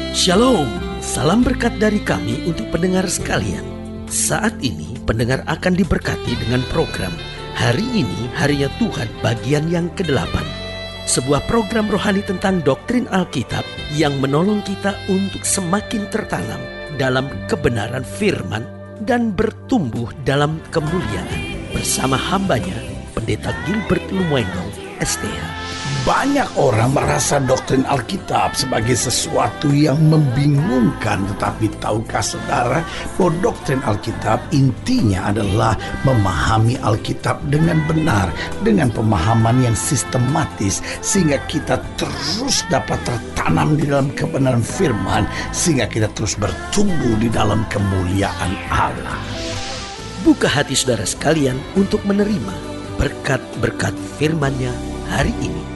Shalom, salam berkat dari kami untuk pendengar sekalian. Saat ini pendengar akan diberkati dengan program Hari Ini Harinya Tuhan bagian yang ke-8. Sebuah program rohani tentang doktrin Alkitab yang menolong kita untuk semakin tertanam dalam kebenaran firman dan bertumbuh dalam kemuliaan. Bersama hambanya, Pendeta Gilbert Lumoino, STH. Banyak orang merasa doktrin Alkitab sebagai sesuatu yang membingungkan. Tetapi tahukah saudara bahwa doktrin Alkitab intinya adalah memahami Alkitab dengan benar, dengan pemahaman yang sistematis, sehingga kita terus dapat tertanam di dalam kebenaran firman, sehingga kita terus bertumbuh di dalam kemuliaan Allah. Buka hati saudara sekalian untuk menerima berkat-berkat firman-Nya hari ini.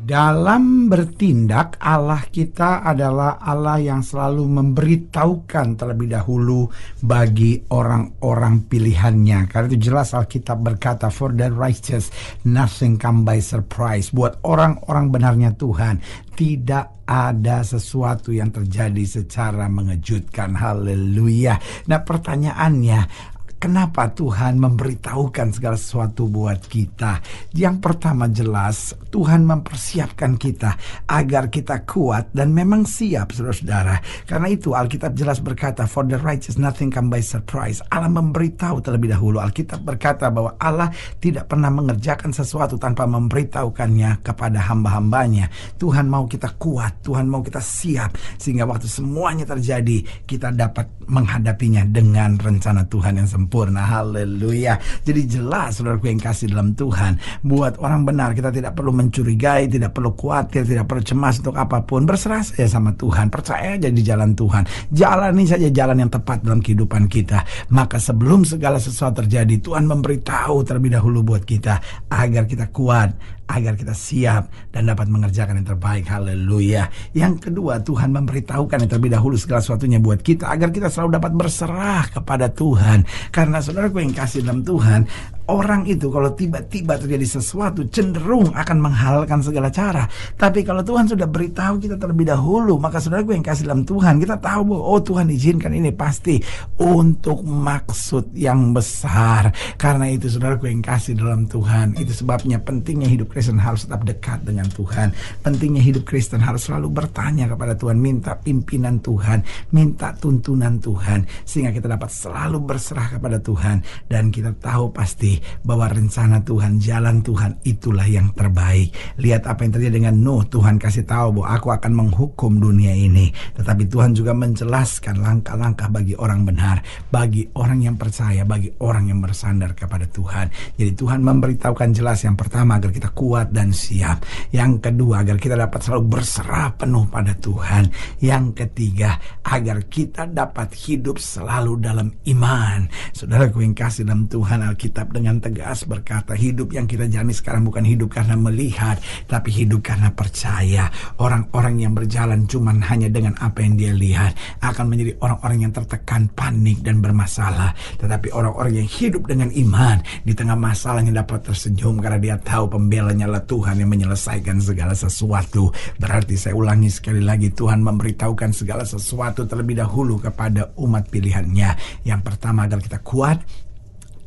Dalam bertindak, Allah kita adalah Allah yang selalu memberitahukan terlebih dahulu bagi orang-orang pilihannya. Karena itu jelas Alkitab berkata, for the righteous nothing come by surprise. Buat orang-orang benarnya Tuhan, tidak ada sesuatu yang terjadi secara mengejutkan. Haleluya. Nah, pertanyaannya, kenapa Tuhan memberitahukan segala sesuatu buat kita? Yang pertama jelas, Tuhan mempersiapkan kita agar kita kuat dan memang siap, saudara-saudara. Karena itu Alkitab jelas berkata, for the righteous nothing come by surprise. Allah memberitahu terlebih dahulu. Alkitab berkata bahwa Allah tidak pernah mengerjakan sesuatu tanpa memberitahukannya kepada hamba-hambanya. Tuhan mau kita kuat, Tuhan mau kita siap, sehingga waktu semuanya terjadi, kita dapat menghadapinya dengan rencana Tuhan yang sempurna. Haleluya. Jadi jelas, saudaraku yang kasih dalam Tuhan, buat orang benar kita tidak perlu mencurigai, tidak perlu khawatir, tidak perlu cemas untuk apapun. Berserah saja sama Tuhan, percaya aja di jalan Tuhan, jalani saja jalan yang tepat dalam kehidupan kita. Maka sebelum segala sesuatu terjadi, Tuhan memberitahu terlebih dahulu buat kita agar kita kuat, agar kita siap dan dapat mengerjakan yang terbaik. Haleluya. Yang kedua, Tuhan memberitahukan yang terlebih dahulu segala sesuatunya buat kita agar kita selalu dapat berserah kepada Tuhan. Karena saudaraku yang kasih dalam Tuhan, orang itu kalau tiba-tiba terjadi sesuatu cenderung akan menghalalkan segala cara. Tapi kalau Tuhan sudah beritahu kita terlebih dahulu, maka saudaraku yang kasih dalam Tuhan, kita tahu bahwa oh, Tuhan izinkan ini pasti untuk maksud yang besar. Karena itu saudaraku yang kasih dalam Tuhan, itu sebabnya pentingnya hidup Kristen harus tetap dekat dengan Tuhan. Pentingnya hidup Kristen harus selalu bertanya kepada Tuhan, minta pimpinan Tuhan, minta tuntunan Tuhan, sehingga kita dapat selalu berserah kepada Tuhan. Dan kita tahu pasti bahwa rencana Tuhan, jalan Tuhan itulah yang terbaik. Lihat apa yang terjadi dengan Nuh. Tuhan kasih tahu bahwa aku akan menghukum dunia ini, tetapi Tuhan juga menjelaskan langkah-langkah bagi orang benar, bagi orang yang percaya, bagi orang yang bersandar kepada Tuhan. Jadi Tuhan memberitahukan jelas, yang pertama agar kita kuat dan siap, yang kedua agar kita dapat selalu berserah penuh pada Tuhan, yang ketiga agar kita dapat hidup selalu dalam iman. Saudaraku yang kasih dalam Tuhan, Alkitab dengan tegas berkata, hidup yang kita jalani sekarang bukan hidup karena melihat, tapi hidup karena percaya. Orang-orang yang berjalan cuman hanya dengan apa yang dia lihat akan menjadi orang-orang yang tertekan, panik dan bermasalah. Tetapi orang-orang yang hidup dengan iman, di tengah masalahnya dapat tersenyum karena dia tahu pembelanya adalah Tuhan yang menyelesaikan segala sesuatu. Berarti saya ulangi sekali lagi, Tuhan memberitahukan segala sesuatu terlebih dahulu kepada umat pilihannya. Yang pertama agar kita kuat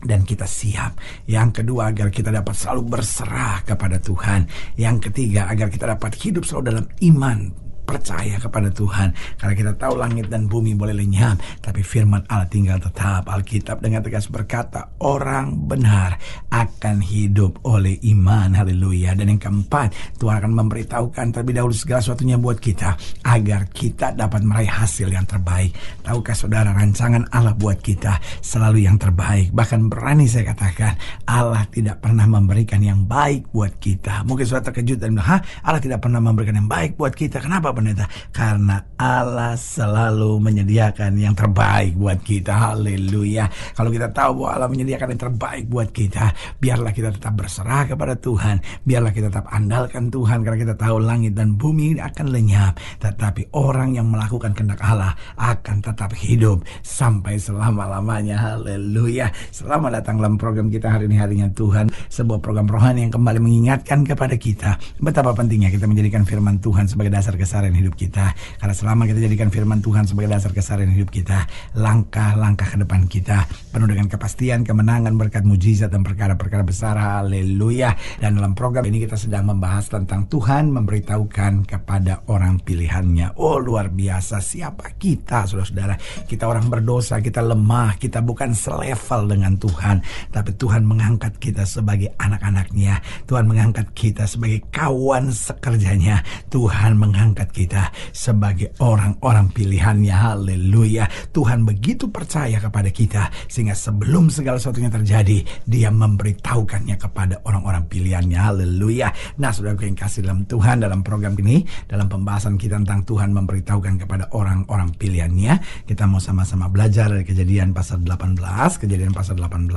dan kita siap. Yang kedua agar kita dapat selalu berserah kepada Tuhan. Yang ketiga agar kita dapat hidup selalu dalam iman, percaya kepada Tuhan. Karena kita tahu langit dan bumi boleh lenyap, tapi firman Allah tinggal tetap. Alkitab dengan tegas berkata, orang benar akan hidup oleh iman. Haleluya. Dan yang keempat, Tuhan akan memberitahukan terlebih dahulu segala sesuatunya buat kita agar kita dapat meraih hasil yang terbaik. Tahukah saudara, rancangan Allah buat kita selalu yang terbaik. Bahkan berani saya katakan, Allah tidak pernah memberikan yang baik buat kita. Mungkin saudara terkejut dan bilang, Allah tidak pernah memberikan yang baik buat kita. Kenapa pendeta? Karena Allah selalu menyediakan yang terbaik buat kita. Haleluya. Kalau kita tahu bahwa Allah menyediakan yang terbaik buat kita, biarlah kita tetap berserah kepada Tuhan, biarlah kita tetap andalkan Tuhan, karena kita tahu langit dan bumi akan lenyap, tetapi orang yang melakukan kehendak Allah akan tetap hidup sampai selama-lamanya. Haleluya. Selamat datang dalam program kita hari ini, Harinya Tuhan, sebuah program rohani yang kembali mengingatkan kepada kita betapa pentingnya kita menjadikan firman Tuhan sebagai dasar keseharian keseharian hidup kita. Karena selama kita jadikan firman Tuhan sebagai dasar keseharian hidup kita, langkah-langkah ke depan kita penuh dengan kepastian, kemenangan, berkat mujizat dan perkara-perkara besar. Haleluya. Dan dalam program ini kita sedang membahas tentang Tuhan memberitahukan kepada orang pilihannya. Oh, luar biasa. Siapa kita, saudara-saudara? Kita orang berdosa, kita lemah, kita bukan selevel dengan Tuhan, tapi Tuhan mengangkat kita sebagai anak-anaknya. Tuhan mengangkat kita sebagai kawan sekerjanya. Tuhan mengangkat kita sebagai orang-orang pilihannya. Haleluya. Tuhan begitu percaya kepada kita sehingga sebelum segala sesuatunya terjadi, Dia memberitahukannya kepada orang-orang pilihannya. Haleluya. Nah, saudara yang kasih dalam Tuhan, dalam program ini, dalam pembahasan kita tentang Tuhan memberitahukan kepada orang-orang pilihannya, kita mau sama-sama belajar dari Kejadian pasal 18, Kejadian pasal 18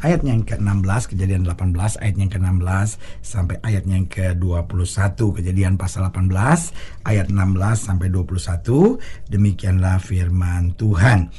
ayatnya yang ke-16, Kejadian 18 ayatnya yang ke-16 sampai ayatnya yang ke-21. Kejadian pasal 18 ayat 16 sampai 21. Demikianlah firman Tuhan.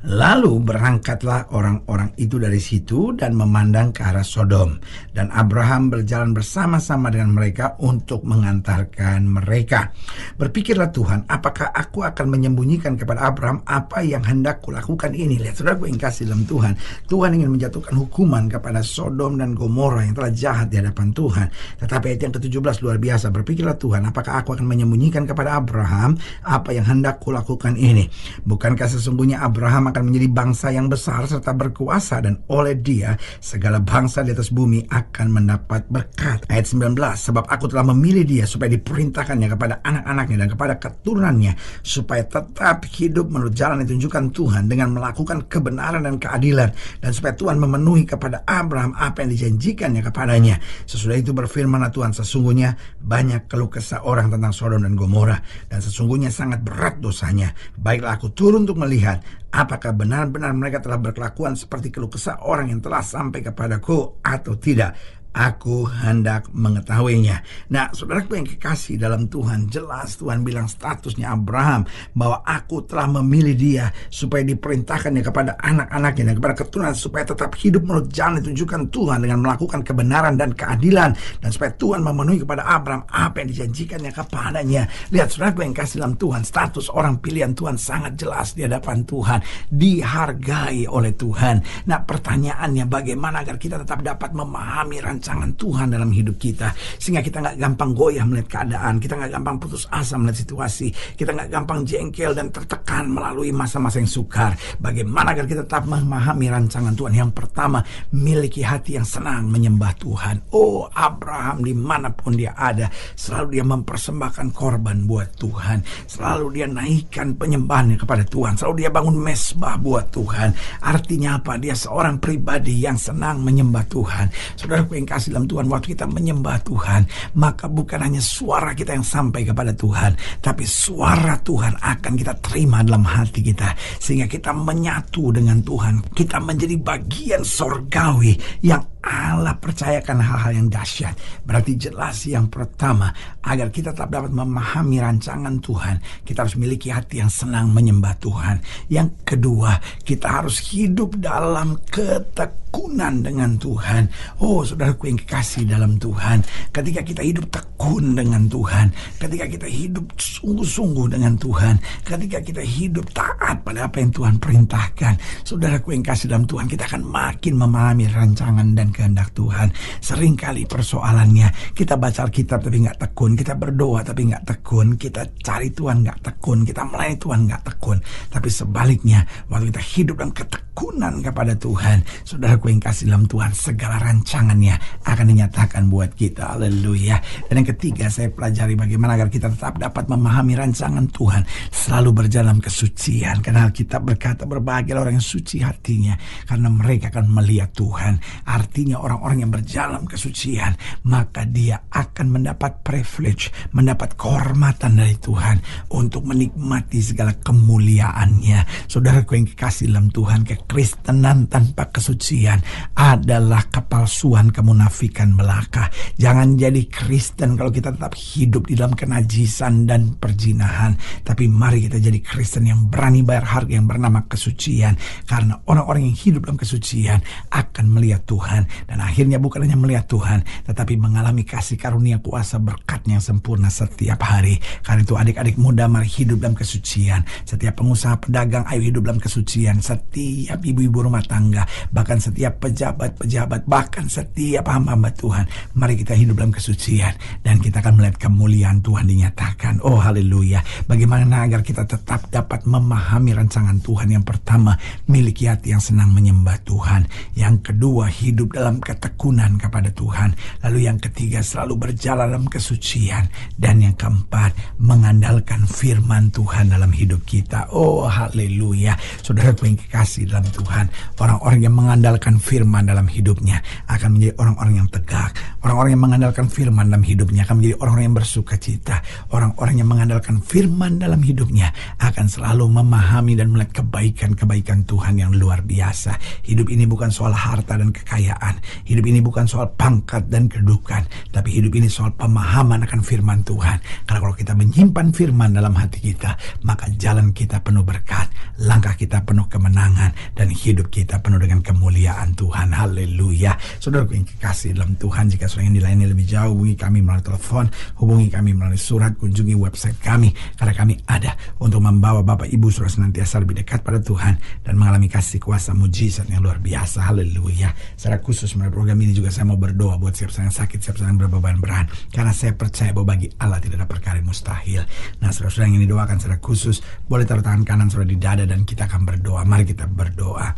Lalu berangkatlah orang-orang itu dari situ dan memandang ke arah Sodom. Dan Abraham berjalan bersama-sama dengan mereka untuk mengantarkan mereka. Berpikirlah Tuhan, apakah aku akan menyembunyikan kepada Abraham apa yang hendak kulakukan ini? Lihat, saudara yang kasih dalam Tuhan. Tuhan ingin menjatuhkan hukuman kepada Sodom dan Gomora yang telah jahat di hadapan Tuhan. Tetapi ayat yang ke-17 luar biasa. Berpikirlah Tuhan, apakah aku akan menyembunyikan kepada Abraham apa yang hendak kulakukan ini? Bukankah sesungguhnya Abraham akan menjadi bangsa yang besar serta berkuasa, dan oleh dia segala bangsa di atas bumi akan mendapat berkat. Ayat 19, sebab aku telah memilih dia supaya diperintahkannya kepada anak-anaknya dan kepada keturunannya, supaya tetap hidup menurut jalan yang ditunjukkan Tuhan dengan melakukan kebenaran dan keadilan, dan supaya Tuhan memenuhi kepada Abraham apa yang dijanjikannya kepadanya. Sesudah itu berfirmanlah Tuhan, sesungguhnya banyak keluh kesah orang tentang Sodom dan Gomora, dan sesungguhnya sangat berat dosanya. Baiklah aku turun untuk melihat apakah benar-benar mereka telah berkelakuan seperti keluh kesah orang yang telah sampai kepadaku atau tidak. Aku hendak mengetahuinya. Nah, saudaraku yang kekasih dalam Tuhan, jelas Tuhan bilang statusnya Abraham bahwa aku telah memilih dia supaya diperintahkannya kepada anak-anaknya dan kepada keturunan, supaya tetap hidup menurut jalan yang ditunjukkan Tuhan dengan melakukan kebenaran dan keadilan, dan supaya Tuhan memenuhi kepada Abraham apa yang dijanjikannya kepadanya. Lihat, saudaraku yang kasih dalam Tuhan, status orang pilihan Tuhan sangat jelas di hadapan Tuhan, dihargai oleh Tuhan. Nah, pertanyaannya, bagaimana agar kita tetap dapat memahami rancangan Tuhan dalam hidup kita, sehingga kita nggak gampang goyah melihat keadaan, kita nggak gampang putus asa melihat situasi, kita nggak gampang jengkel dan tertekan melalui masa-masa yang sukar. Bagaimana agar kita tetap memahami rancangan Tuhan? Yang pertama, miliki hati yang senang menyembah Tuhan. Oh, Abraham dimanapun dia ada, selalu dia mempersembahkan korban buat Tuhan, selalu dia naikkan penyembahannya kepada Tuhan, selalu dia bangun mesbah buat Tuhan. Artinya apa? Dia seorang pribadi yang senang menyembah Tuhan. Saudara yang kasih dalam Tuhan, waktu kita menyembah Tuhan, maka bukan hanya suara kita yang sampai kepada Tuhan, tapi suara Tuhan akan kita terima dalam hati kita, sehingga kita menyatu dengan Tuhan. Kita menjadi bagian sorgawi yang Allah percayakan hal-hal yang dahsyat. Berarti jelas yang pertama, agar kita tetap dapat memahami rancangan Tuhan, kita harus memiliki hati yang senang menyembah Tuhan. Yang kedua, kita harus hidup dalam ketekunan dengan Tuhan. Oh, saudaraku yang kekasih dalam Tuhan, ketika kita hidup tekun dengan Tuhan, ketika kita hidup sungguh-sungguh dengan Tuhan, ketika kita hidup taat pada apa yang Tuhan perintahkan, saudaraku yang kasih dalam Tuhan, kita akan makin memahami rancangan dan kehendak Tuhan. Seringkali persoalannya, kita baca Alkitab tapi nggak tekun, kita berdoa tapi nggak tekun, kita cari Tuhan nggak tekun, kita melayani Tuhan nggak tekun. Tapi sebaliknya, waktu kita hidup dalam ketekunan kepada Tuhan, saudaraku yang kasih dalam Tuhan, segala rancangannya akan dinyatakan buat kita. Haleluya. Dan yang ketiga, saya pelajari bagaimana agar kita tetap dapat memahami rancangan Tuhan, selalu berjalan kesucian. Karena Alkitab berkata, berbahagialah orang yang suci hatinya, karena mereka akan melihat Tuhan. Artinya orang-orang yang berjalan kesucian, maka dia akan mendapat privilege, mendapat kehormatan dari Tuhan untuk menikmati segala kemuliaannya. Saudaraku yang kekasih dalam Tuhan, Kekristenan tanpa kesucian adalah kepalsuan, kemunafikan belaka. Jangan jadi Kristen kalau kita tetap hidup di dalam kenajisan dan perzinahan. Tapi mari kita jadi Kristen yang berani bayar harga yang bernama kesucian. Karena orang-orang yang hidup dalam kesucian akan melihat Tuhan. Dan akhirnya bukan hanya melihat Tuhan, tetapi mengalami kasih karunia, kuasa, berkatnya yang sempurna setiap hari. Karena itu adik-adik muda, mari hidup dalam kesucian. Setiap pengusaha, pedagang, ayo hidup dalam kesucian. Setiap ibu-ibu rumah tangga, bahkan setiap pejabat-pejabat, bahkan setiap hamba-hamba Tuhan, mari kita hidup dalam kesucian. Dan kita akan melihat kemuliaan Tuhan dinyatakan. Oh haleluya. Bagaimana agar kita tetap dapat memahami rancangan Tuhan? Yang pertama, miliki hati yang senang menyembah Tuhan. Yang kedua, hidup dalam ketekunan kepada Tuhan. Lalu yang ketiga, selalu berjalan dalam kesucian. Dan yang keempat, mengandalkan firman Tuhan dalam hidup kita. Oh haleluya. Saudaraku yang kekasih dalam Tuhan, orang-orang yang mengandalkan firman dalam hidupnya akan menjadi orang-orang yang tegak. Orang-orang yang mengandalkan firman dalam hidupnya akan menjadi orang-orang yang bersuka cita. Orang-orang yang mengandalkan firman dalam hidupnya akan selalu memahami dan melihat kebaikan-kebaikan Tuhan yang luar biasa. Hidup ini bukan soal harta dan kekayaan. Hidup ini bukan soal pangkat dan kedudukan. Tapi hidup ini soal pemahaman akan firman Tuhan. Karena kalau kita menyimpan firman dalam hati kita, maka jalan kita penuh berkat, langkah kita penuh kemenangan, dan hidup kita penuh dengan kemuliaan Tuhan. Haleluya. Saudaraku yang kekasih dalam Tuhan, jika saudara yang dilayani lebih jauh, hubungi kami melalui telepon, hubungi kami melalui surat, kunjungi website kami, karena kami ada untuk membawa Bapak Ibu saudara senantiasa lebih dekat pada Tuhan dan mengalami kasih kuasa mujizat yang luar biasa. Haleluya. Secara khusus melalui program ini juga saya mau berdoa buat siapa yang sakit, siapa yang berbeban berat, karena saya percaya bahwa bagi Allah tidak ada perkara yang mustahil. Nah, saudara-saudara yang ini doakan secara khusus, boleh taruh tangan kanan saudara di dada dan kita akan berdoa. Mari kita berdoa.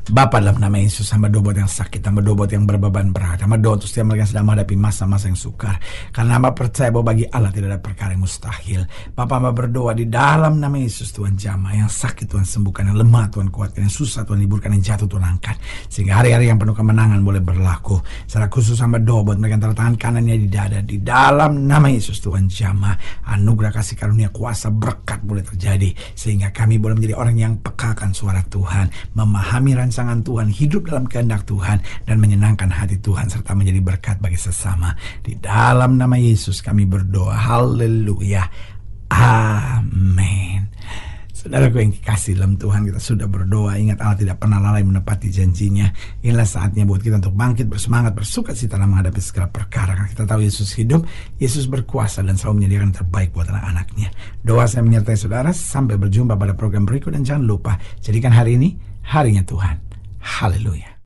Bapa, dalam nama Yesus, hamba doa buat yang sakit, hamba doa buat yang berbeban berat, hamba doa untuk setiap mereka yang sedang menghadapi masa-masa yang sukar, karena hamba percaya bahwa bagi Allah tidak ada perkara yang mustahil. Bapa, hamba berdoa di dalam nama Yesus, Tuhan jamah yang sakit Tuhan sembuhkan, yang lemah Tuhan kuatkan, yang susah Tuhan liburkan, yang jatuh Tuhan angkat, sehingga hari-hari yang penuh kemenangan boleh berlaku. Secara khusus hamba doa buat mereka yang taruh tangan kanannya di dada, di dalam nama Yesus Tuhan jamah, anugerah kasih karunia kuasa berkat boleh terjadi, sehingga kami boleh menjadi orang yang peka akan suara Tuhan, memahami rancangan Tuhan, hidup dalam kehendak Tuhan, dan menyenangkan hati Tuhan, serta menjadi berkat bagi sesama. Di dalam nama Yesus kami berdoa. Haleluya. Amin. Saudaraku yang dikasih dalam Tuhan, kita sudah berdoa. Ingat, Allah tidak pernah lalai menepati janjinya. Inilah saatnya buat kita untuk bangkit, bersemangat, bersuka cita dalam menghadapi segala perkara. Karena kita tahu Yesus hidup, Yesus berkuasa, dan selalu menyediakan yang terbaik buat anak-anaknya. Doa saya menyertai saudara. Sampai berjumpa pada program berikut, dan jangan lupa jadikan hari ini harinya Tuhan. Haleluya.